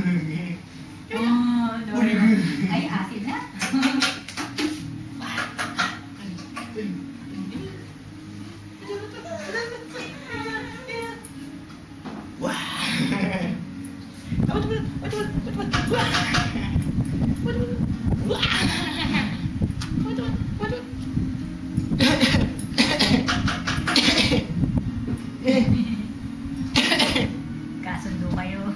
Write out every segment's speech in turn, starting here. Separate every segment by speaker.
Speaker 1: Oh, Lord. Ay, asin na. Kasundo kayo.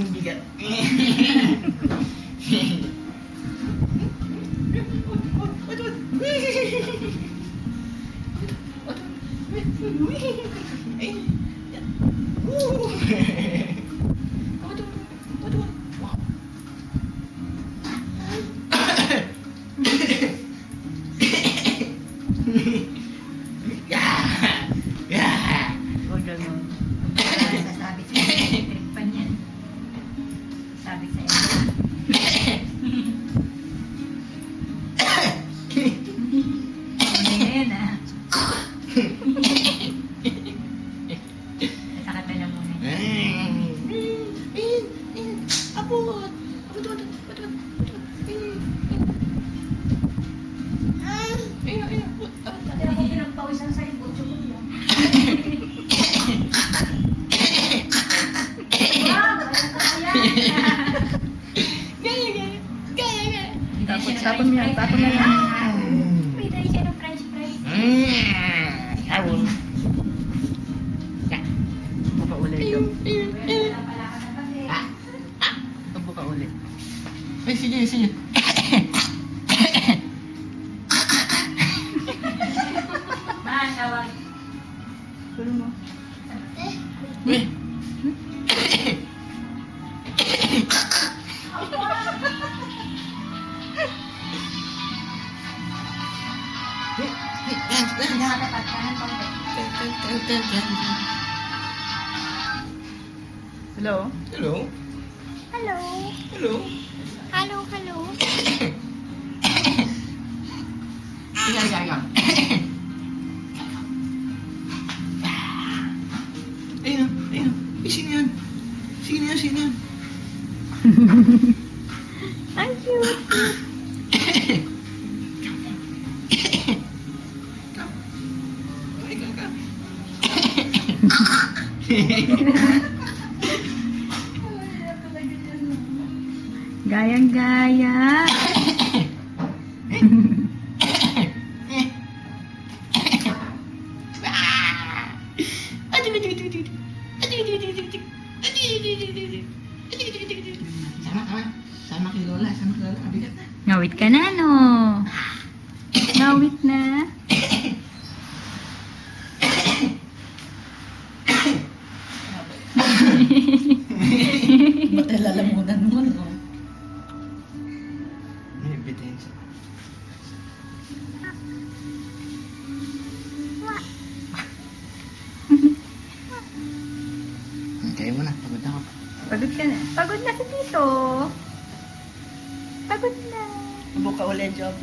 Speaker 2: Bigat.
Speaker 1: Huwag ganun. Sasabi sa'yo. Trip pa niyan. Sabi sa'yo. Ano yan, ah? Sakit na lang muna.
Speaker 2: Abot.
Speaker 1: Pati ako pinagpawisan sa ibot. Sumod lang. Wow! Ayun ka kaya.
Speaker 3: Tapon mo yan, tapon na yan.
Speaker 1: May dahil siya ng french fries.
Speaker 2: Abot.
Speaker 3: Buka ulit.
Speaker 1: Wala pala ka na kasi.
Speaker 3: Buka ulit.
Speaker 2: Ay, sige.
Speaker 1: Man, tawag.
Speaker 3: Tuloy mo.
Speaker 2: Uy.
Speaker 1: Nakatapat ka ng konti.
Speaker 3: Hello?
Speaker 2: Hello?
Speaker 1: Hello.
Speaker 2: Hello?
Speaker 1: Hello.
Speaker 2: Yan. Ayun. Ay, sino yan?
Speaker 1: Ang cute.
Speaker 2: Ay, kaka.
Speaker 3: Gayang-gaya.
Speaker 2: Sama kay Lola. Abigat na.
Speaker 3: Ngawit ka na, no? Ngawit na.
Speaker 1: Ba't lalamunan mo, no?
Speaker 2: May ebidensya. Kaya mo na. Pagod ako.
Speaker 3: Pagod ka na. Pagod na si Tito. Pagod na.
Speaker 2: Buka ulit, Job.